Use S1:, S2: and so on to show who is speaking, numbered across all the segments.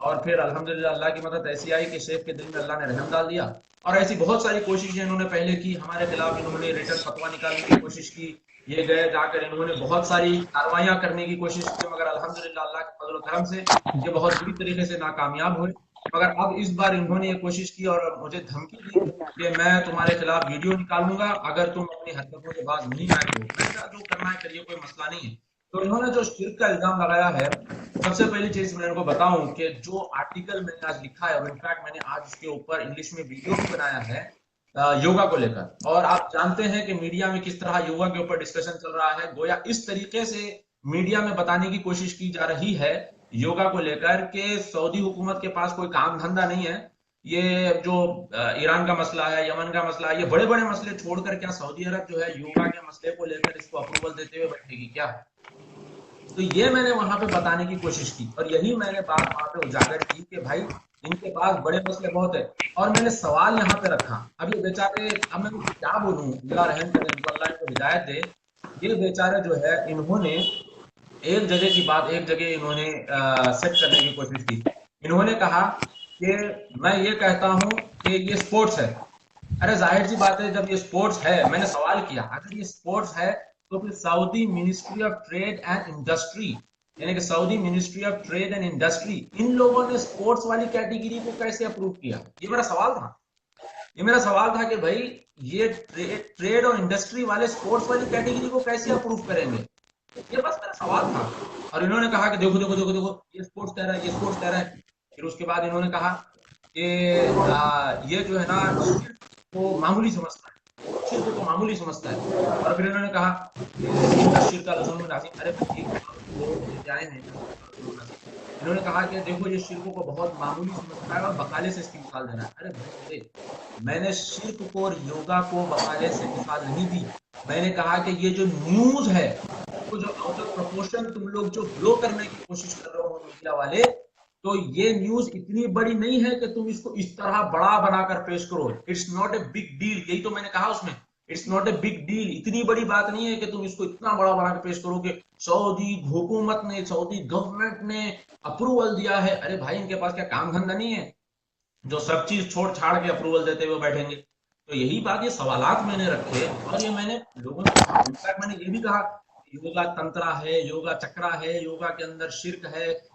S1: اور پھر الحمدللہ اللہ کی مدد ایسی آئی کہ شیخ کے دل میں اللہ نے رحم ڈال دیا. اور ایسی بہت ساری کوششیں انہوں نے پہلے کی ہمارے خلاف. انہوں نے ریٹرن فتویٰ نکالنے کی کوشش کی, یہ گئے جا کر انہوں نے بہت ساری کاروائیاں کرنے کی کوشش کی, مگر الحمدللہ اللہ کے فضل و کرم سے یہ بہت بری طریقے سے ناکامیاب ہوئے. مگر اب اس بار انہوں نے یہ کوشش کی اور مجھے دھمکی دی کہ میں تمہارے خلاف ویڈیو نکالوں گا اگر تم اپنی حرکتوں سے باز نہیں آئے تو. میں نے کہا جو کرنا ہے کریے, کوئی مسئلہ نہیں ہے. تو انہوں نے جو شرک کا الزام لگایا ہے, سب سے پہلی چیز میں ان کو بتاؤں کہ جو آرٹیکل میں نے آج لکھا ہے, اور انفیکٹ میں نے آج اس کے اوپر انگلش میں ویڈیو بھی بنایا ہے یوگا کو لے کر. اور آپ جانتے ہیں کہ میڈیا میں کس طرح یوگا کے اوپر ڈسکشن چل رہا ہے, گویا اس طریقے سے میڈیا میں بتانے کی کوشش کی جا رہی ہے یوگا کو لے کر کہ سعودی حکومت کے پاس کوئی کام دھندا نہیں ہے. یہ جو ایران کا مسئلہ ہے, یمن کا مسئلہ ہے, یہ بڑے بڑے مسئلے چھوڑ کر کیا سعودی عرب جو ہے یوگا کے مسئلے کو لے کر اس کو اپروول دیتے ہوئے بیٹھے گی کیا؟ تو یہ میں نے وہاں پہ بتانے کی کوشش کی, اور یہی میں نے بات وہاں پہ اجاگر کی کہ بھائی ان کے پاس بڑے مسئلے بہت ہے. اور میں نے سوال یہاں پہ رکھا, اب یہ بیچارے, اب میں کیا بولوں, اللہ رحم کرے, اللہ ان کو ہدایت دے. یہ بیچارے جو ہے انہوں نے ایک جگہ کی بات ایک جگہ انہوں نے سیٹ کرنے کی کوشش کی. انہوں نے کہا کہ میں یہ کہتا ہوں کہ یہ سپورٹس ہے. ارے ظاہر سی بات ہے, جب یہ سپورٹس ہے, میں نے سوال کیا اگر یہ سپورٹس ہے تو پھر Saudi ministry of trade and industry, یعنی کہ Saudi ministry of trade and industry, ان لوگوں نے سپورٹس والی کیٹیگری کو کیسے اپروو کیا؟ یہ میرا سوال تھا. یہ میرا سوال تھا کہ بھائی یہ ٹریڈ اور انڈسٹری والے سپورٹس والی کیٹیگری کو کیسے اپروو کریں گے؟ یہ بس میرا سوال تھا. اور انہوں نے کہا کہ دیکھو دیکھو دیکھو دیکھو یہ سپورٹس کہہ رہا ہے, یہ سپورٹس کہہ رہا ہے. پھر اس کے بعد انہوں نے کہا کہ یہ جو ہے نا شرک کو معمولی سمجھتا ہے, شرک کو معمولی سمجھتا ہے. اور پھر انہوں نے کہا کہ ان الشرک لظلم عظیم. ارے بھائی لے کے آئے ہیں انہوں نے کہا کہ دیکھو یہ شرک کو بہت معمولی سمجھتا ہے اور بقالے سے اس کی مثال دینا ہے. ارے بھائی میرے, میں نے شرک کو اور یوگا کو بقالے سے مثال نہیں دی. میں نے کہا کہ یہ جو نیوز ہے, جو آؤٹ آف پروپورشن تم لوگ جو گلو کرنے کی کوشش کر رہے ہو میڈیا والے, تو یہ نیوز اتنی بڑی نہیں ہے کہ تم اس کو اس طرح بڑا بنا کر پیش کرو. It's not a big deal, یہی تو میں نے کہا اس میں, it's not a big deal. اتنی بڑی بات نہیں ہے کہ تم اس کو اتنا بڑا بنا کر پیش کرو کہ سعودی حکومت نے, سعودی گورنمنٹ نے اپروول دیا ہے. ارے بھائی ان کے پاس کیا کام دھندا نہیں ہے جو سب چیز چھوڑ چھاڑ کے اپروول دیتے ہوئے بیٹھیں گے؟ تو یہی بات, یہ سوالات میں نے رکھے اور یہ میں نے لوگوں سے کہا. انفیکٹ میں نے یہ بھی کہا یوگا تنترا ہے, یوگا چکرا ہے, یوگا کے اندر شرک ہے,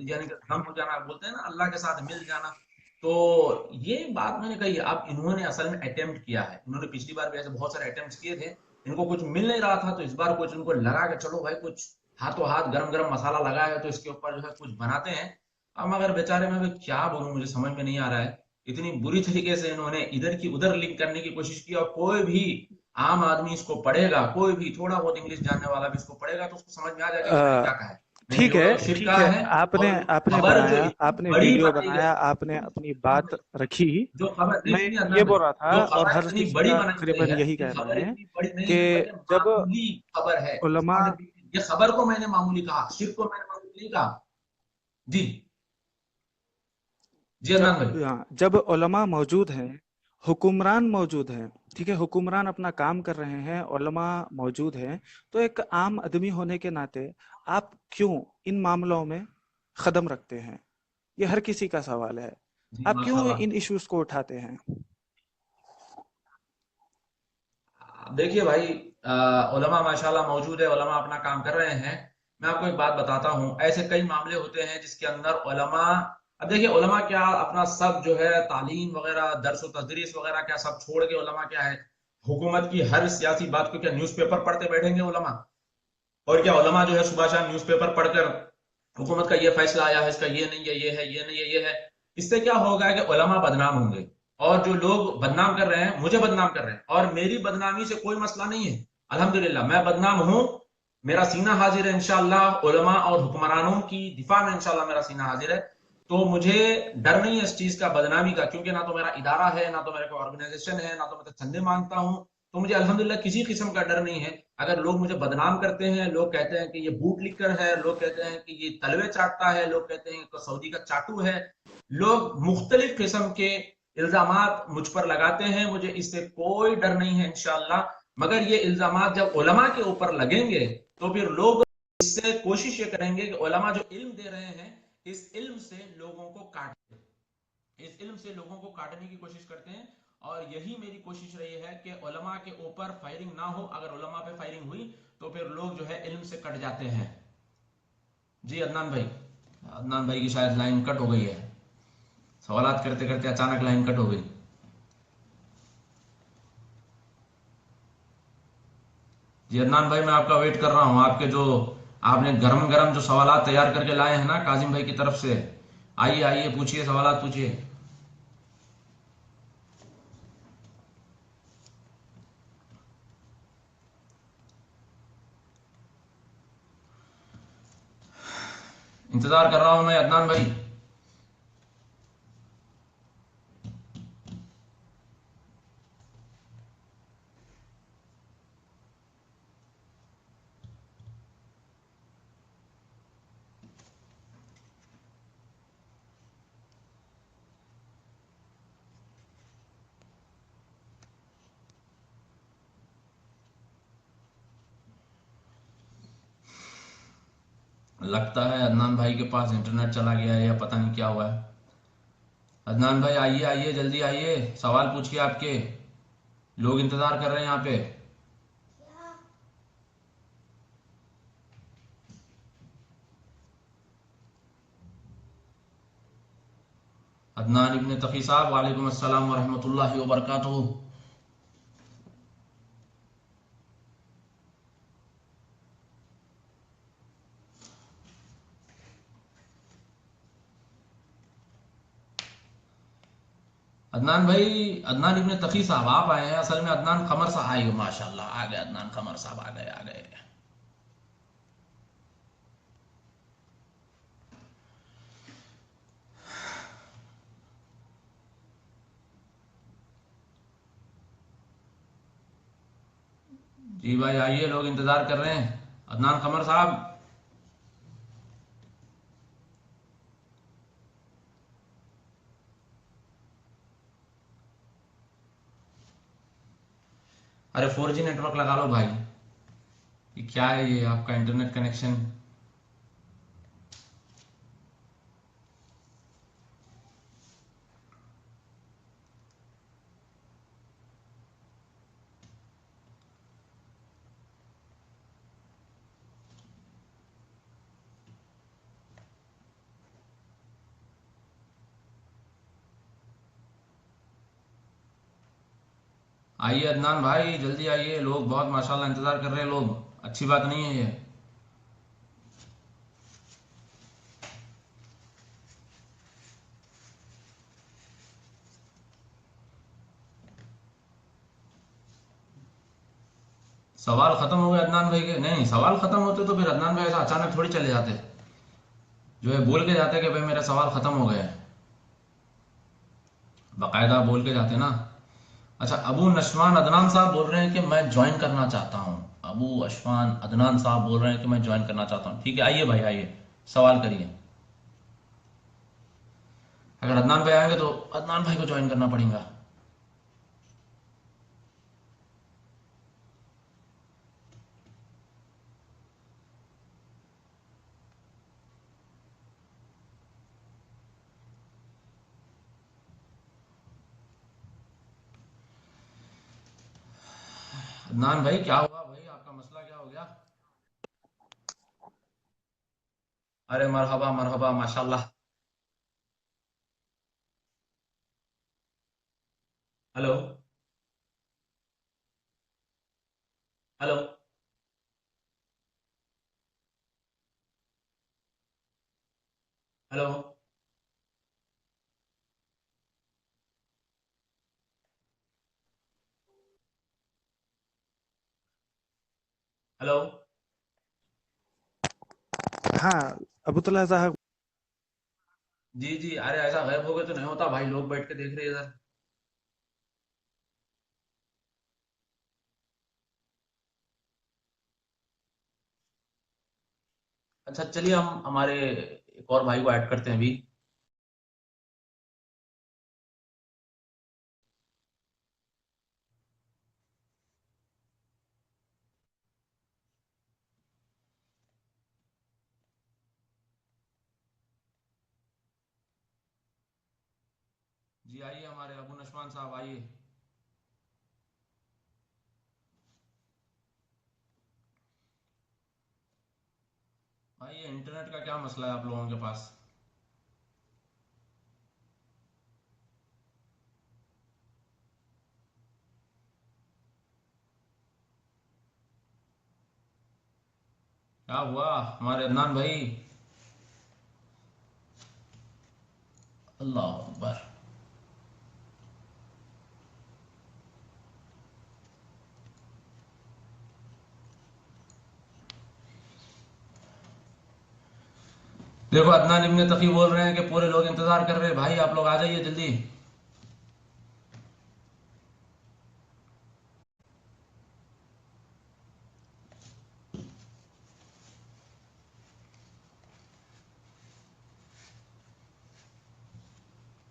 S1: یعنی کہ دم ہو جانا بولتے ہیں نا, اللہ کے ساتھ مل جانا. تو یہ بات میں نے کہی. اب انہوں نے اصل میں اٹیمپٹ کیا ہے, انہوں نے پچھلی بار بھی ایسے بہت سارے اٹیمپٹ کیے تھے, ان کو کچھ مل نہیں رہا تھا, تو اس بار کچھ ان کو لگا کہ چلو بھائی کچھ ہاتھوں ہاتھ گرم گرم مسالہ لگا ہے تو اس کے اوپر جو ہے کچھ بناتے ہیں. اب مگر بیچارے میں کیا بولوں, مجھے سمجھ میں نہیں آ رہا ہے. اتنی بری طریقے سے انہوں نے ادھر کی ادھر لنک کرنے کی کوشش کی, اور کوئی بھی عام آدمی اس کو پڑھے گا, کوئی بھی تھوڑا بہت انگلش جاننے والا بھی اس کو پڑھے گا تو اس کو سمجھ میں آ جائے گا کہ انہوں نے کیا کہا ہے. میں نے
S2: ٹھیک
S1: یوگا
S2: ہے
S1: کو شرک
S2: ٹھیک ہے,
S1: کہا ہے,
S2: آپ نے
S1: اور
S2: آپ نے
S1: خبر جو
S2: بنایا,
S1: اتنی
S2: آپ نے
S1: بڑی
S2: ویڈیو
S1: بنائی
S2: بنایا,
S1: گئی,
S2: آپ نے اپنی بات رکھی.
S1: جو خبر نہیں
S2: میں
S1: سنی
S2: یہ
S1: عدنان بھائی,
S2: بول رہا تھا
S1: جو
S2: اور
S1: خبر
S2: ہر
S1: اتنی
S2: کسی
S1: بڑی
S2: کا
S1: بنائی گئی
S2: تقریباً
S1: ہے,
S2: یہی
S1: یہ
S2: کہنا
S1: خبر
S2: ہے
S1: اتنی بڑی
S2: کہ
S1: نہیں ہے بلکہ
S2: جب
S1: معمولی خبر ہے.
S2: علماء
S1: یہ خبر کو میں نے معمولی کہا, شرک کو میں نے معمولی نہیں کہا. جی جی عدنان بھائی.
S2: جب علماء موجود ہیں, حکمران موجود ہیں, ٹھیک ہے, حکمران اپنا کام کر رہے ہیں, علماء موجود ہیں, تو ایک عام آدمی ہونے کے ناطے آپ کیوں ان معاملوں میں قدم رکھتے ہیں؟ یہ ہر کسی کا سوال ہے.
S1: جی
S2: آپ
S1: ماشاء
S2: کیوں
S1: اللہ.
S2: ان ایشوز کو اٹھاتے ہیں؟
S1: دیکھیے بھائی, علماء ماشاءاللہ موجود ہے, علماء اپنا کام کر رہے ہیں. میں آپ کو ایک بات بتاتا ہوں, ایسے کئی معاملے ہوتے ہیں جس کے اندر علماء, اب دیکھیے علماء کیا اپنا سب جو ہے تعلیم وغیرہ, درس و تدریس وغیرہ کیا سب چھوڑ کے علماء کیا ہے حکومت کی ہر سیاسی بات کو کیا نیوز پیپر پڑھتے بیٹھیں گے علماء؟ اور کیا علماء جو ہے صبح شام نیوز پیپر پڑھ کر حکومت کا یہ فیصلہ آیا ہے, اس کا یہ نہیں ہے, یہ ہے, یہ نہیں ہے, یہ ہے, اس سے کیا ہوگا کہ علماء بدنام ہوں گے. اور جو لوگ بدنام کر رہے ہیں مجھے بدنام کر رہے ہیں, اور میری بدنامی سے کوئی مسئلہ نہیں ہے, الحمدللہ میں بدنام ہوں, میرا سینہ حاضر ہے انشاءاللہ, علماء اور حکمرانوں کی دفاع میں انشاءاللہ میرا سینہ حاضر ہے. تو مجھے ڈر نہیں ہے اس چیز کا, بدنامی کا, کیونکہ نہ تو میرا ادارہ ہے, نہ تو میرا کوئی آرگنائزیشن ہے, نہ تو میں چندے مانگتا ہوں, تو مجھے الحمدللہ کسی قسم کا ڈر نہیں ہے. اگر لوگ مجھے بدنام کرتے ہیں, لوگ کہتے ہیں کہ یہ بوٹ لکھ کر ہے, لوگ کہتے ہیں کہ یہ تلوے چاٹتا ہے, لوگ کہتے ہیں کہ سعودی کا چاٹو ہے, لوگ مختلف قسم کے الزامات مجھ پر لگاتے ہیں, مجھے اس سے کوئی ڈر نہیں ہے انشاءاللہ. مگر یہ الزامات جب علماء کے اوپر لگیں گے تو پھر لوگ اس سے کوشش یہ کریں گے کہ علماء جو علم دے رہے ہیں اس علم سے لوگوں کو کاٹیں، اس علم سے لوگوں کو کاٹنے کی کوشش کرتے ہیں، اور یہی میری کوشش رہی ہے کہ علماء کے اوپر فائرنگ نہ ہو، اگر علماء پہ فائرنگ ہوئی تو پھر لوگ جو ہے علم سے کٹ جاتے ہیں۔ جی عدنان بھائی، عدنان بھائی کی شاید لائن کٹ ہو گئی ہے، سوالات کرتے کرتے اچانک لائن کٹ ہو گئی۔ جی عدنان بھائی میں آپ کا ویٹ کر رہا ہوں، آپ کے جو آپ نے گرم گرم جو سوالات تیار کر کے لائے ہیں نا کاظم بھائی کی طرف سے، آئیے آئیے پوچھیے، سوالات پوچھیے۔ انتظار کر رہا ہوں میں عدنان بھائی۔ لگتا ہے عدنان بھائی کے پاس انٹرنیٹ چلا گیا ہے یا پتہ نہیں کیا ہوا ہے۔ عدنان بھائی آئیے آئیے جلدی آئیے، سوال پوچھیے، آپ کے لوگ انتظار کر رہے ہیں یہاں پہ۔ عدنان ابن تقی صاحب، وعلیکم السلام ورحمۃ اللہ وبرکاتہ۔ عدنان بھائی، عدنان ابن تقی صاحب آپ آئے ہیں، اصل میں عدنان قمر صاحب آئے، ماشاء اللہ آ گئے، عدنان قمر صاحب آ گئے، آ گئے۔ جی بھائی آئیے، لوگ انتظار کر رہے ہیں، عدنان قمر صاحب۔ ارے 4G نیٹ ورک لگا لو بھائی، یہ کیا ہے یہ آپ کا انٹرنیٹ کنیکشن؟ آئیے عدنان بھائی جلدی آئیے، لوگ بہت ماشاءاللہ انتظار کر رہے ہیں، لوگ، اچھی بات نہیں ہے یہ۔ سوال ختم ہو گئے عدنان بھائی کے؟ نہیں، سوال ختم ہوتے تو پھر عدنان بھائی ایسا اچانک تھوڑی چلے جاتے، جو ہے بول کے جاتے کہ بھائی میرے سوال ختم ہو گئے، باقاعدہ بول کے جاتے نا۔ اچھا، ابو نشوان عدنان صاحب بول رہے ہیں کہ میں جوائن کرنا چاہتا ہوں، ابو اشفان عدنان صاحب بول رہے ہیں کہ میں جوائن کرنا چاہتا ہوں، ٹھیک ہے آئیے بھائی آئیے، سوال کریے۔ اگر عدنان بھائی آئیں گے تو عدنان بھائی کو جوائن کرنا پڑے گا۔ عدنان بھائی کیا ہوا بھائی، آپ کا مسئلہ کیا ہو گیا؟ ارے مرحبا مرحبا، ماشاءاللہ۔ ہلو ہلو ہلو ہلو
S2: ہاں ابو طلحہ صاحب،
S1: جی جی، ارے ایسا غائب ہو گئے تو نہیں ہوتا بھائی، لوگ بیٹھ کے دیکھ رہے ہیں ادھر۔ اچھا چلیے، ہم ہمارے ایک اور بھائی کو ایڈ کرتے ہیں ابھی۔ جی آئیے ہمارے ابو نشمان صاحب آئیے. بھائی یہ انٹرنیٹ کا کیا مسئلہ ہے آپ لوگوں کے پاس؟ کیا ہوا ہمارے عدنان بھائی؟ اللہ اکبر. دیکھو عدنان ابن تقی بول رہے ہیں کہ پورے لوگ انتظار کر رہے ہیں. بھائی آپ لوگ آ جائیے جلدی.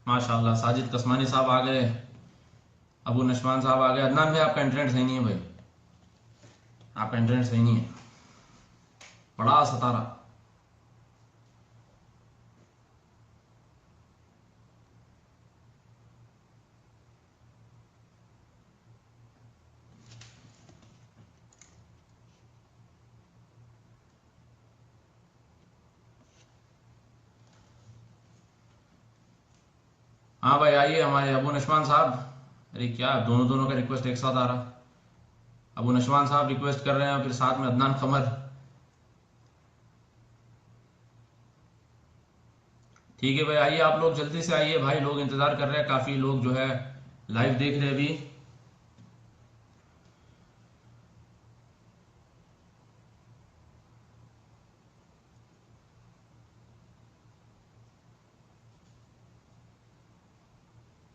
S1: ماشاء اللہ ساجد قسمانی صاحب آ گئے، ابو نشمان صاحب آ گئے. عدنان بھائی آپ کا انٹرنیٹ صحیح نہیں ہے بھائی، آپ کا انٹرنیٹ صحیح نہیں ہے، بڑا ستارہ. ہاں بھائی آئیے ہمارے ابو نشمان صاحب. ارے کیا دونوں کا ریکویسٹ ایک ساتھ آ رہا. ابو نشمان صاحب ریکویسٹ کر رہے ہیں اور پھر ساتھ میں عدنان قمر. ٹھیک ہے بھائی آئیے آپ لوگ جلدی سے آئیے بھائی، لوگ انتظار کر رہے ہیں، کافی لوگ جو ہے لائیو دیکھ رہے ہیں ابھی.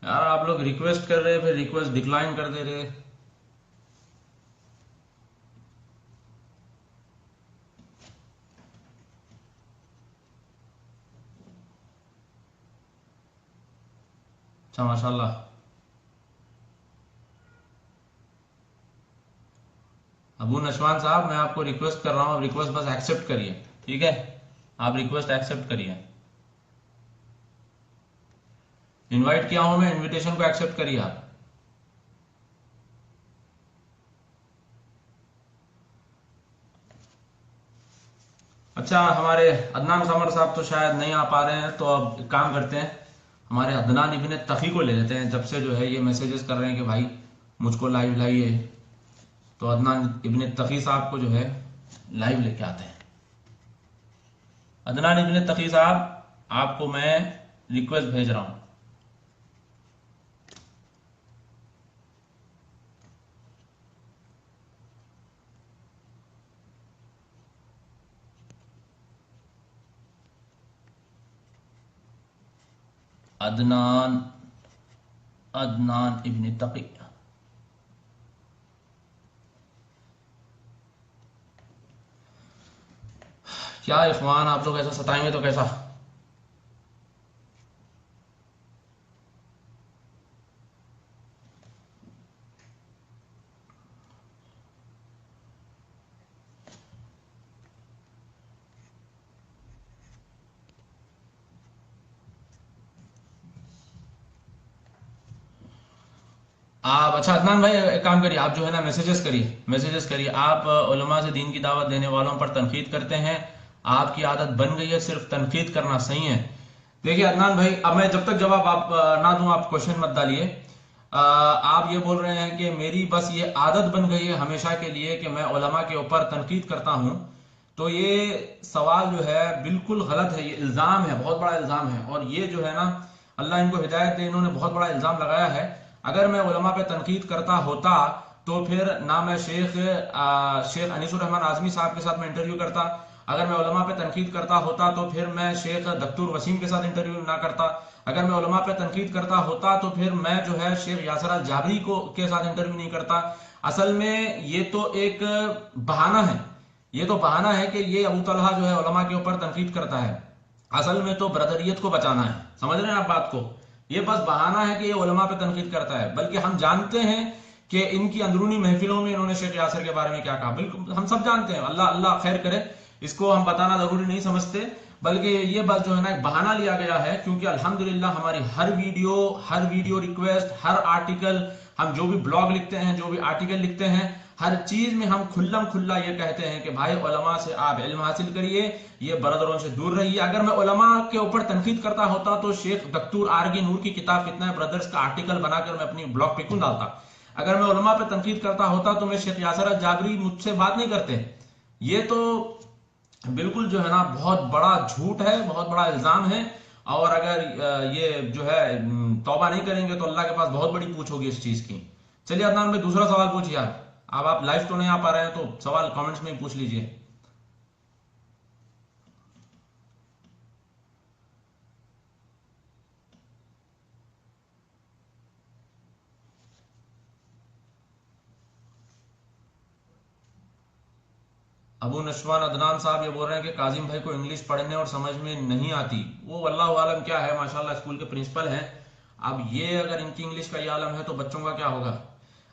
S1: یار آپ لوگ ریکویسٹ کر رہے پھر ریکویسٹ ڈکلائن کر دے رہے. اچھا ماشاء اللہ. ابو نشوان صاحب میں آپ کو ریکویسٹ کر رہا ہوں، ریکویسٹ بس ایکسپٹ کریے، ٹھیک ہے؟ آپ ریکویسٹ ایکسپٹ کریے. انوائٹ کیا ہوں میں، انویٹیشن کو ایکسپٹ کریے آپ. اچھا ہمارے عدنان قمر صاحب تو شاید نہیں آ پا رہے ہیں، تو اب ایک کام کرتے ہیں، ہمارے عدنان ابن تقی کو لے لیتے ہیں. جب سے جو ہے یہ میسیجز کر رہے ہیں کہ بھائی مجھ کو لائیو لائیے، تو عدنان ابن تقی صاحب کو جو ہے لائیو لے کے آتے ہیں. عدنان ابن تقی صاحب آپ کو میں ریکویسٹ بھیج رہا ہوں. عدنان ابن تقی. کیا اخوان آپ لوگ ایسا ستائیں گے تو کیسا؟ آپ اچھا عدنان بھائی ایک کام کریے، آپ جو ہے نا میسیجز کریے. آپ علماء سے دین کی دعوت دینے والوں پر تنقید کرتے ہیں، آپ کی عادت بن گئی ہے صرف تنقید کرنا، صحیح ہے؟ دیکھیے عدنان بھائی اب میں جب تک جواب آپ نہ دوں آپ کوشچن مت ڈالیے. آپ یہ بول رہے ہیں کہ میری بس یہ عادت بن گئی ہے ہمیشہ کے لیے کہ میں علماء کے اوپر تنقید کرتا ہوں، تو یہ سوال جو ہے بالکل غلط ہے، یہ الزام ہے، بہت بڑا الزام ہے. اور یہ جو ہے نا اللہ ان کو ہدایت دے، انہوں نے بہت بڑا الزام لگایا ہے. اگر میں علماء پہ تنقید کرتا ہوتا تو پھر نہ میں شیخ انیس الرحمن اعظمی صاحب کے ساتھ میں انٹرویو کرتا. اگر میں علماء پہ تنقید کرتا ہوتا تو پھر میں شیخ دکتور وسیم کے ساتھ انٹرویو نہ کرتا. اگر میں علماء پہ تنقید کرتا ہوتا تو پھر میں جو ہے شیخ یاسر الجابری کے ساتھ انٹرویو نہیں کرتا. اصل میں یہ تو ایک بہانہ ہے، یہ تو بہانہ ہے کہ یہ ابو طلحہ جو ہے علماء کے اوپر تنقید کرتا ہے. اصل میں تو برادریت کو بچانا ہے، سمجھ رہے ہیں آپ بات کو؟ یہ بس بہانہ ہے کہ یہ علماء پہ تنقید کرتا ہے، بلکہ ہم جانتے ہیں کہ ان کی اندرونی محفلوں میں انہوں نے شیخ یاسر کے بارے میں کیا کہا. بالکل ہم سب جانتے ہیں، اللہ اللہ خیر کرے، اس کو ہم بتانا ضروری نہیں سمجھتے. بلکہ یہ بات جو ہے نا ایک بہانہ لیا گیا ہے، کیونکہ الحمدللہ ہماری ہر ویڈیو ریکویسٹ، ہر آرٹیکل، ہم جو بھی بلاگ لکھتے ہیں، جو بھی آرٹیکل لکھتے ہیں، ہر چیز میں ہم کھلم کھلا یہ کہتے ہیں کہ بھائی علماء سے آپ علم حاصل کریے، یہ برادروں سے دور رہیے۔ اگر میں علماء کے اوپر تنقید کرتا ہوتا تو شیخ دکتور آرگی نور کی کتاب فتنہ برادرز کا آرٹیکل بنا کر میں اپنی بلاگ پہ کیوں ڈالتا؟ اگر میں علماء پہ تنقید کرتا ہوتا تو میں شیخ یاسر الجابری مجھ سے بات نہیں کرتے۔ یہ تو بالکل جو ہے نا بہت بڑا جھوٹ ہے، بہت بڑا الزام ہے، اور اگر یہ جو ہے توبہ نہیں کریں گے تو اللہ کے پاس بہت بڑی پوچھ ہوگی اس چیز کی۔ چلیے عدنان بھائی دوسرا سوال پوچھیے آپ لائف تو نہیں آ پا رہے ہیں تو سوال کامنٹس میں ہی پوچھ لیجئے۔ ابو نشوان عدنان صاحب یہ بول رہے ہیں کہ کاظم بھائی کو انگلش پڑھنے اور سمجھ میں نہیں آتی، وہ واللہ عالم کیا ہے، ماشاءاللہ اسکول کے پرنسپل ہیں، اب یہ اگر ان کی انگلش کا یہ عالم ہے تو بچوں کا کیا ہوگا۔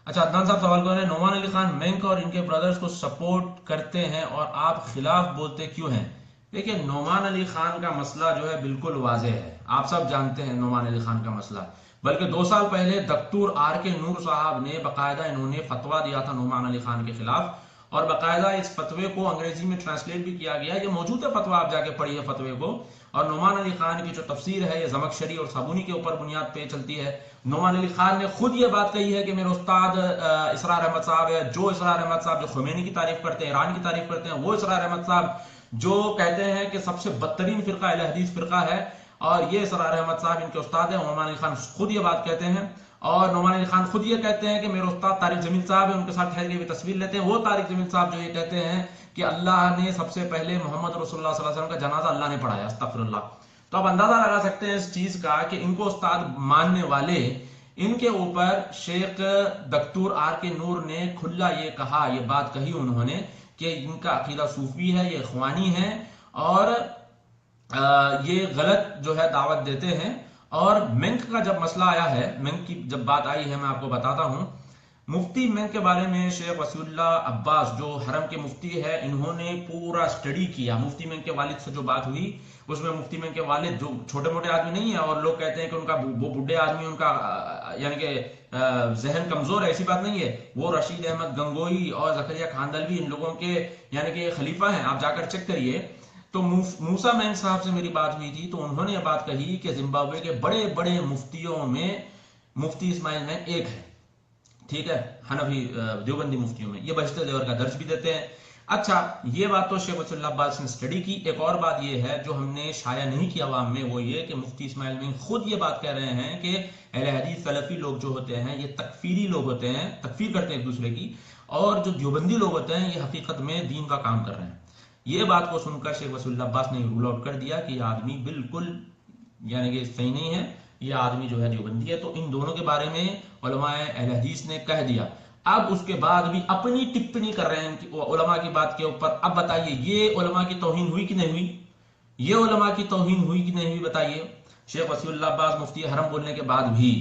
S1: اچھا عدنان صاحب سوال کر رہے ہیں نعمان علی خان مینک اور ان کے برادرز کو سپورٹ کرتے ہیں اور آپ خلاف بولتے کیوں ہیں؟ دیکھیں نعمان علی خان کا مسئلہ جو ہے بالکل واضح ہے، آپ سب جانتے ہیں نعمان علی خان کا مسئلہ، بلکہ 2 سال پہلے دکتور آر کے نور صاحب نے باقاعدہ انہوں نے فتویٰ دیا تھا نعمان علی خان کے خلاف، اور باقاعدہ اس فتوے کو انگریزی میں ٹرانسلیٹ بھی کیا گیا ہے، یہ موجود ہے فتویٰ، آپ جا کے پڑھیے فتوے کو، اور نعمان علی خان کی جو تفسیر ہے یہ زمخشری اور صابونی کے اوپر بنیاد پہ چلتی ہے۔ نعمان علی خان نے خود یہ بات کہی ہے کہ میرے استاد اسرار احمد صاحب ہے، جو اسرار احمد صاحب جو خمینی کی تعریف کرتے ہیں، ایران کی تعریف کرتے ہیں، وہ اسرار احمد صاحب جو کہتے ہیں کہ سب سے بدترین فرقہ اہل حدیث فرقہ ہے، اور یہ اسرار احمد صاحب ان کے استاد ہیں، نعمان علی خان خود یہ بات کہتے ہیں، اور نعمان علی خان خود یہ کہتے ہیں کہ میرے استاد طارق جمیل صاحب ہیں، ان کے ساتھ ٹھہر کے بھی تصویر لیتے ہیں، وہ طارق جمیل صاحب جو یہ کہتے ہیں کہ اللہ نے سب سے پہلے محمد رسول اللہ صلی اللہ علیہ وسلم کا جنازہ اللہ نے پڑھایا، استغفر اللہ۔ تو آپ اندازہ لگا سکتے ہیں اس چیز کا کہ ان کو استاد ماننے والے، ان کے اوپر شیخ دکتور آر کے نور نے کھلا یہ کہا، یہ بات کہی انہوں نے کہ ان کا عقیدہ صوفی ہے، یہ اخوانی ہے، اور یہ غلط جو ہے دعوت دیتے ہیں۔ اور مینک کا جب مسئلہ آیا ہے، مینک کی جب بات آئی ہے میں آپ کو بتاتا ہوں، مفتی مینک کے بارے میں شیخ وسیع اللہ عباس جو حرم کے مفتی ہے، انہوں نے پورا سٹڈی کیا، مفتی مینک کے والد سے جو بات ہوئی اس میں مفتی مینک کے والد جو چھوٹے موٹے آدمی نہیں ہیں، اور لوگ کہتے ہیں کہ ان کا وہ بڈھے آدمی ان کا یعنی کہ ذہن کمزور ہے، ایسی بات نہیں ہے، وہ رشید احمد گنگوئی اور زکریا کھاندلوی ان لوگوں کے یعنی کہ خلیفہ ہیں، آپ جا کر چیک کریے۔ تو موسیٰ مینک صاحب سے میری بات ہوئی تھی تو انہوں نے یہ بات کہی کہ زمبابوے کے بڑے بڑے مفتیوں میں مفتی اسماعیل مینک ایک ہے، ٹھیک ہے، حنفی دیوبندی مفتیوں میں، یہ بہشت دیور کا درج بھی دیتے ہیں۔ اچھا یہ بات تو شیخ وسیع اللہ عباس نے سٹڈی کی، ایک اور بات یہ ہے جو ہم نے شائع نہیں کی عوام میں، وہ یہ کہ مفتی اسماعیل مینک خود یہ بات کہہ رہے ہیں کہ اہل حدیث سلفی لوگ جو ہوتے ہیں یہ تکفیری لوگ ہوتے ہیں، تکفیر کرتے ہیں ایک دوسرے کی، اور جو دیوبندی لوگ ہوتے ہیں یہ حقیقت میں دین کا کام کر رہے ہیں۔ یہ بات کو سن کر شیخ وسیع اللہ عباس نے رول آؤٹ کر دیا کہ یہ آدمی بالکل یعنی کہ صحیح نہیں ہے، یہ آدمی جو ہے دیوبندی ہے۔ تو ان دونوں کے بارے میں علماء اہل حدیث نے کہہ دیا، اب اس کے بعد بھی اپنی ٹپنی کر رہے ہیں علماء کی بات کے اوپر۔ اب بتائیے یہ علماء کی توہین ہوئی کہ نہیں ہوئی؟ یہ علماء کی توہین ہوئی کہ نہیں ہوئی بتائیے؟ شیخ وسیع اللہ عباس مفتی حرم بولنے کے بعد بھی،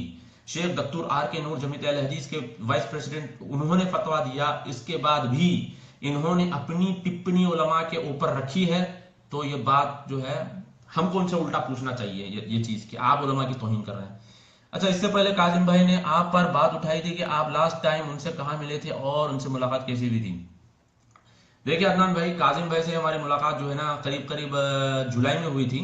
S1: شیخ دکتور آر کے نور جمعیت اہل حدیث کے وائس پریزیڈنٹ انہوں نے فتویٰ دیا، اس کے بعد بھی انہوں نے اپنی ٹپنی علماء کے اوپر رکھی ہے، تو یہ بات جو ہے ہم کو ان سے الٹا پوچھنا چاہیے یہ چیز کہ آپ علماء کی توہین کر رہے ہیں۔ اچھا اس سے پہلے کاظم بھائی نے آپ پر بات اٹھائی تھی کہ آپ لاسٹ ٹائم ان سے کہاں ملے تھے اور ان سے ملاقات کیسی ہوئی تھی؟ دیکھیے عدنان بھائی کاظم بھائی سے ہماری ملاقات جو ہے نا قریب قریب جولائی میں ہوئی تھی،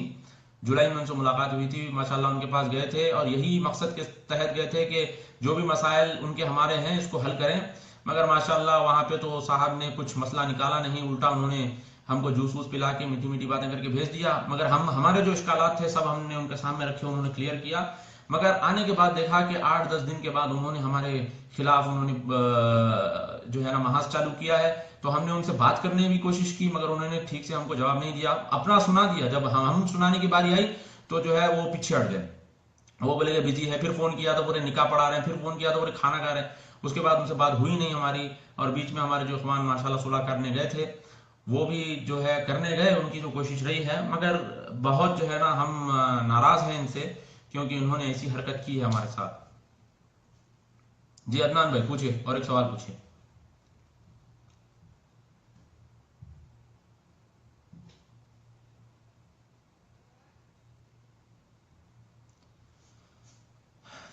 S1: جولائی میں ان سے ملاقات ہوئی تھی، ماشاءاللہ ان کے پاس گئے تھے اور یہی مقصد کے تحت گئے تھے کہ جو بھی مسائل ان کے ہمارے ہیں اس کو حل کریں، مگر ماشاءاللہ وہاں پہ تو صاحب نے کچھ مسئلہ نکالا نہیں، الٹا انہوں نے ہم کو جوس ووس پلا کے میٹھی میٹھی باتیں کر کے بھیج دیا، مگر ہمارے جو اشکالات تھے سب ہم نے ان کے سامنے رکھے، انہوں نے کلیئر کیا، مگر آنے کے بعد دیکھا کہ 8-10 دن کے بعد انہوں نے ہمارے خلاف انہوں نے جو ہے نا محاذ چالو کیا ہے، تو ہم نے ان سے بات کرنے کی کوشش کی مگر انہوں نے ٹھیک سے ہم کو جواب نہیں دیا، اپنا سنا دیا، جب ہم سنانے کی باری آئی تو جو ہے وہ پیچھے ہٹ گئے، وہ بولے کہ بزی ہے، پھر فون کیا تو پورے نکاح پڑھا رہے ہیں، پھر فون کیا تو پورے کھانا کھا رہے ہیں، اس کے بعد ان سے بات ہوئی نہیں ہماری، اور بیچ میں ہمارے جو اخوان ماشاءاللہ صلح کرنے گئے تھے وہ بھی جو ہے کرنے گئے، ان کی جو کوشش رہی ہے، مگر بہت جو ہے نا ہم ناراض ہیں ان سے کیونکہ انہوں نے ایسی حرکت کی ہے ہمارے ساتھ۔ جی عدنان بھائی پوچھئے، اور ایک سوال پوچھئے۔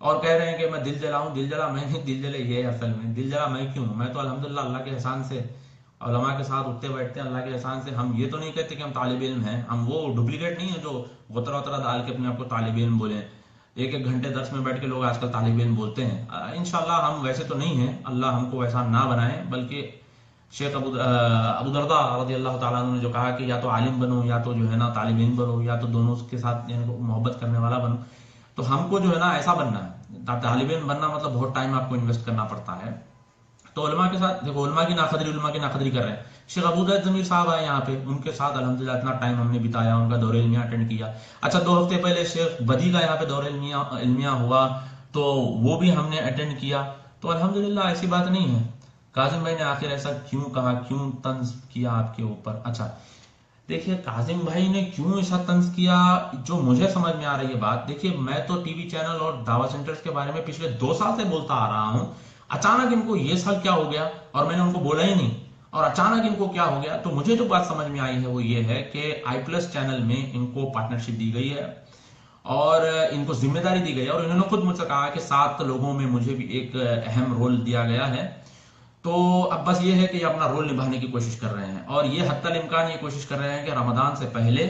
S1: اور کہہ رہے ہیں کہ میں دل جلا ہوں. دل جلا میں نہیں, دل جلے یہ ہے اصل میں. دل جلا میں کیوں ہوں؟ میں تو الحمدللہ اللہ کے احسان سے علماء کے ساتھ اٹھتے بیٹھتے ہیں اللہ کے احسان سے. ہم یہ تو نہیں کہتے کہ ہم طالب علم ہیں, ہم وہ ڈپلیکیٹ نہیں ہیں جو غترا وترا ڈال کے اپنے آپ کو طالب علم بولیں. ایک ایک گھنٹے درس میں بیٹھ کے لوگ آج کل طالب علم بولتے ہیں. انشاءاللہ ہم ویسے تو نہیں ہیں, اللہ ہم کو ویسا نہ بنائے. بلکہ شیخ ابو درداء رضی اللہ تعالیٰ عنہ نے جو کہا کہ یا تو عالم بنو یا تو جو ہے نا طالب علم بنو, یا تو دونوں کے ساتھ یعنی محبت کرنے والا بنو. تو ہم کو جو ہے نا ایسا بننا ہے. طالب علم بننا مطلب بہت ٹائم آپ کو انویسٹ کرنا پڑتا ہے. تو علماء کے ساتھ دیکھو, علماء کی ناقدری کر رہے ہیں. شیخ ابو زید ضمیر صاحب آئے یہاں پہ, ان کے ساتھ الحمدللہ اتنا ٹائم ہم نے بتایا, ان کا دورہ علمیہ اٹینڈ کیا. اچھا 2 ہفتے پہلے شیخ بدی کا یہاں پہ دورہ علمیہ ہوا, تو وہ بھی ہم نے اٹینڈ کیا. تو الحمدللہ ایسی بات نہیں ہے. کاظم بھائی نے آخر ایسا کیوں کہا, کیوں طنز کیا آپ کے اوپر؟ اچھا دیکھیے کاظم بھائی نے کیوں ایسا طنز کیا, جو مجھے سمجھ میں آ رہی ہے بات. دیکھیے میں تو ٹی وی چینل اور دعوی سینٹرز کے بارے میں پچھلے 2 سال سے بولتا آ رہا ہوں. اچانک ان کو یہ سال کیا ہو گیا, اور میں نے ان کو بولا ہی نہیں, اور اچانک ان کو کیا ہو گیا. تو مجھے جو بات سمجھ میں آئی ہے وہ یہ ہے کہ آئی پلس چینل میں ان کو پارٹنرشپ دی گئی ہے, اور ان کو ذمہ داری دی گئی ہے, اور انہوں نے خود مجھ سے کہا کہ 7 لوگوں میں مجھے بھی ایک اہم رول دیا گیا ہے. تو اب بس یہ ہے کہ یہ اپنا رول نبھانے کی کوشش کر رہے ہیں, اور یہ حتی الامکان یہ کوشش کر رہے ہیں کہ رمضان سے پہلے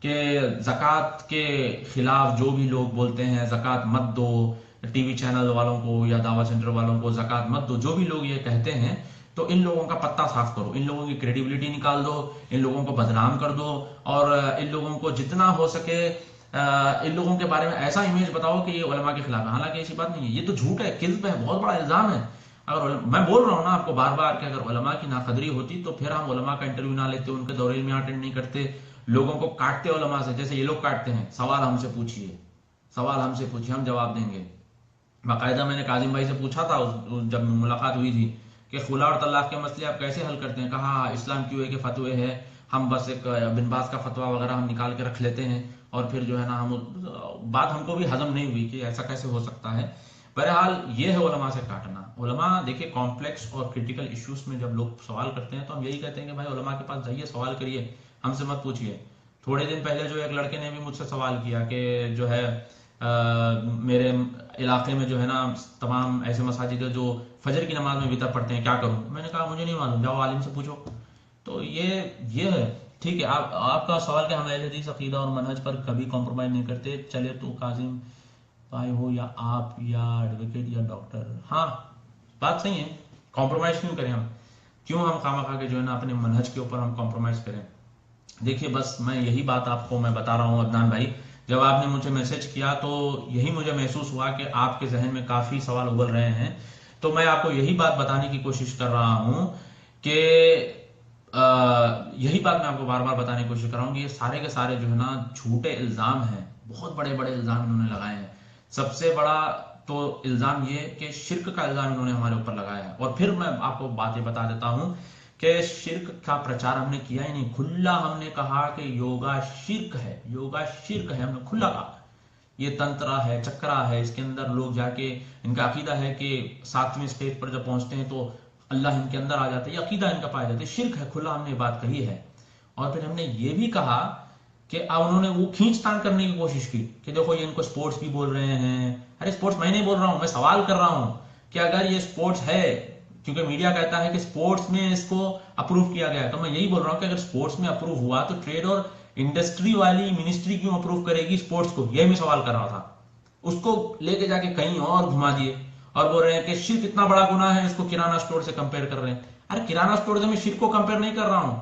S1: کہ زکوٰۃ کے خلاف جو بھی لوگ بولتے ہیں زکوٰۃ مت دو, ٹی وی چینل والوں کو یا دعوی سینٹر والوں کو زکوٰۃ مت دو, جو بھی لوگ یہ کہتے ہیں, تو ان لوگوں کا پتہ صاف کرو, ان لوگوں کی کریڈیبلٹی نکال دو, ان لوگوں کو بدنام کر دو, اور ان لوگوں کو جتنا ہو سکے ان لوگوں کے بارے میں ایسا امیج بتاؤ کہ یہ علماء کے خلاف ہے. حالانکہ ایسی بات نہیں ہے, یہ تو جھوٹ ہے, کذب ہے, بہت بڑا الزام ہے. اگر میں بول رہا ہوں نا آپ کو بار بار کہ اگر علماء کی ناقدری ہوتی تو پھر ہم علماء کا انٹرویو نہ لیتے, ان کے دورے میں اٹینڈ نہیں کرتے, لوگوں کو کاٹتے علماء سے جیسے یہ لوگ کاٹتے ہیں. سوال ہم سے پوچھیے, سوال ہم سے پوچھیے, ہم جواب دیں گے. باقاعدہ میں نے کاظم بھائی سے پوچھا تھا جب ملاقات ہوئی تھی کہ خلا اور طلاق کے مسئلے آپ کیسے حل کرتے ہیں. کہا اسلام کیوں ہے کہ فتوے ہے, ہم بس ایک بن باز کا فتویٰ وغیرہ ہم نکال کے رکھ لیتے ہیں, اور پھر جو ہے نا ہم بات ہم کو بھی ہضم نہیں ہوئی کہ ایسا کیسے ہو سکتا ہے. بہرحال یہ ہے علماء سے کاٹنا. علماء دیکھیں کمپلیکس اور کرٹیکل ایشوز میں جب لوگ سوال کرتے ہیں تو ہم یہی کہتے ہیں کہ بھائی علماء کے پاس جائیے, سوال کریے, ہم سے مت پوچھیے. تھوڑے دن پہلے جو ایک لڑکے نے بھی مجھ سے سوال کیا کہ جو ہے میرے علاقے میں جو ہے نا تمام ایسے مساجد جو فجر کی نماز میں وطر پڑھتے ہیں, کیا کروں؟ میں نے کہا مجھے نہیں معلوم, جاؤ عالم سے پوچھو. تو یہ ہے. ٹھیک ہے, آپ کا سوال کہ ہم اہل حدیث عقیدہ اور منہج پر کبھی کمپرومائز نہیں کرتے. چلے تو کاظم بھائی ہو یا آپ یا ایڈوکیٹ یا ڈاکٹر, ہاں بات صحیح ہے, کمپرومائز کیوں کریں ہم, کیوں ہم خواہ مخواہ کے جو ہے نا اپنے منہج کے اوپر ہم کمپرومائز کریں. دیکھیے بس میں یہی بات آپ کو میں بتا رہا ہوں عدنان بھائی, جب آپ نے مجھے میسج کیا تو یہی مجھے محسوس ہوا کہ آپ کے ذہن میں کافی سوال ابل رہے ہیں. تو میں آپ کو یہی بات بتانے کی کوشش کر رہا ہوں کہ یہی بات میں آپ کو بار بار بتانے کی کوشش کر رہا ہوں کہ یہ سارے کے سارے جو ہے نا جھوٹے الزام ہیں, بہت بڑے بڑے الزام انہوں نے لگائے ہیں. سب سے بڑا تو الزام یہ کہ شرک کا الزام انہوں نے ہمارے اوپر لگایا ہے. اور پھر میں آپ کو باتیں بتا دیتا ہوں کہ شرک کا پرچار ہم نے کیا ہی نہیں, کھلا ہم نے کہا کہ یوگا شرک ہے, یوگا شرک ہے, ہم نے کھلا کہا. یہ تنترا ہے, چکرا ہے, اس کے اندر لوگ جا کے ان کا عقیدہ ہے کہ 7ویں اسٹیج پر جب پہنچتے ہیں تو اللہ ان کے اندر آ جاتا ہے, یہ عقیدہ ان کا پایا جاتا ہے, شرک ہے, کھلا ہم نے بات کہی ہے. اور پھر ہم نے یہ بھی کہا کہ اب انہوں نے وہ کھینچ تان کرنے کی کوشش کی کہ دیکھو یہ ان کو سپورٹس بھی بول رہے ہیں. ارے سپورٹس میں نہیں بول رہا ہوں, میں سوال کر رہا ہوں کہ اگر یہ سپورٹس ہے, کیونکہ میڈیا کہتا ہے کہ سپورٹس میں اس کو اپروو کیا گیا ہے, تو میں یہی بول رہا ہوں کہ اگر سپورٹس میں اپروو ہوا تو ٹریڈ اور انڈسٹری والی منسٹری کیوں اپروو کرے گی سپورٹس کو, یہ میں سوال کر رہا تھا. اس کو لے کے جا کے کہیں اور گھما دیے اور بول رہے ہیں کہ شرک اتنا بڑا گناہ ہے, اس کو کرانہ اسٹور سے کمپیئر کر رہے ہیں. ارے کرانہ اسٹور سے میں شرک کو کمپیئر نہیں کر رہا ہوں.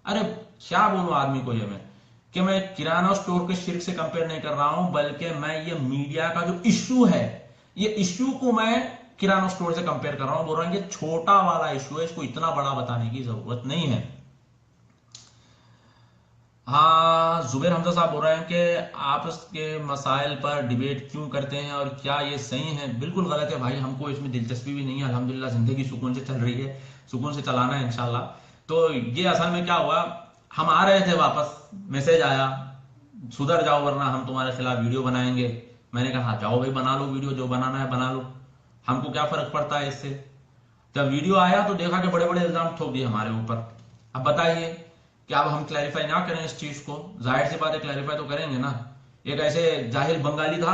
S1: ارے کیا بولوں آدمی کو یہ میں کہ میں کرانہ اسٹور کے شرک سے کمپیئر نہیں کر رہا ہوں, بلکہ میں یہ میڈیا کا جو ایشو ہے, یہ ایشو کو میں کرانہ اسٹور سے کمپیئر کر رہا ہوں. بول رہا ہوں یہ چھوٹا والا ایشو ہے, اس کو اتنا بڑا بتانے کی ضرورت نہیں ہے. ہاں زبیر حمزہ صاحب بول رہے ہیں کہ آپ اس کے مسائل پر ڈیبیٹ کیوں کرتے ہیں اور کیا یہ صحیح ہے؟ بالکل غلط ہے بھائی, ہم کو اس میں دلچسپی بھی نہیں ہے. الحمدللہ زندگی سکون سے چل رہی ہے, سکون سے چلانا ہے انشاءاللہ. تو یہ اصل میں کیا ہوا, ہم آ رہے تھے واپس, میسج آیا سدھر جاؤ ورنہ ہم تمہارے خلاف ویڈیو بنائیں گے. میں نے کہا جاؤ بھائی بنا لو ویڈیو, جو بنانا ہے بنا لو, ہم کو کیا فرق پڑتا ہے اس سے. جب ویڈیو آیا تو دیکھا کہ بڑے بڑے الزام ٹھوک دیے ہمارے اوپر. اب بتائیے کہ اب ہم کلیریفائی نہ کریں اس چیز کو؟ ظاہر سی بات ہے کلیریفائی تو کریں گے نا. ایک ایسے جاہل بنگالی تھا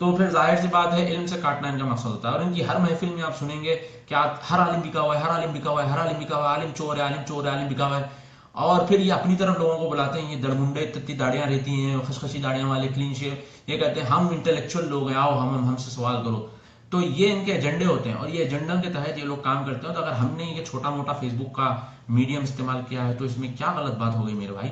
S1: تو پھر ظاہر سی بات ہے علم سے کاٹنا ان کا مقصد ہوتا ہے. اور ان کی ہر محفل میں آپ سنیں گے کہ ہر عالم بکا ہوا ہے، ہر عالم بکا ہوا ہے، ہر عالم بکا ہوا ہے، عالم چور ہے، عالم چور ہے، عالم بکا ہوا ہے. اور پھر یہ اپنی طرف لوگوں کو بلاتے ہیں، یہ درمنڈے اتنی داڑیاں رہتی ہیں، خشخشی داڑیاں والے، کلین شیو. یہ کہتے ہیں ہم انٹلیکچوئل لوگ ہیں، آؤ ہم سے سوال کرو. تو یہ ان کے ایجنڈے ہوتے ہیں، اور یہ ایجنڈا کے تحت یہ لوگ کام کرتے ہیں. تو اگر ہم نے یہ چھوٹا موٹا فیس بک کا میڈیم استعمال کیا ہے تو اس میں کیا غلط بات ہو گئی میرے بھائی؟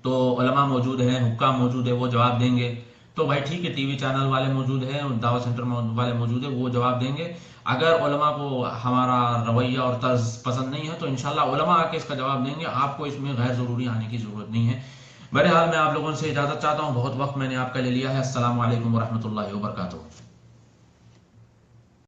S1: تو علماء موجود ہیں، حکام موجود ہے، وہ جواب دیں گے. تو بھائی ٹھیک ہے، ٹی وی چینل والے موجود ہیں، دعوت سینٹر والے موجود ہیں، وہ جواب دیں گے. اگر علماء کو ہمارا رویہ اور طرز پسند نہیں ہے تو انشاءاللہ علماء آ کے اس کا جواب دیں گے. آپ کو اس میں غیر ضروری آنے کی ضرورت نہیں ہے. بہرحال میں آپ لوگوں سے اجازت چاہتا ہوں، بہت وقت میں نے آپ کا لے لیا ہے. السلام علیکم ورحمۃ اللہ وبرکاتہ.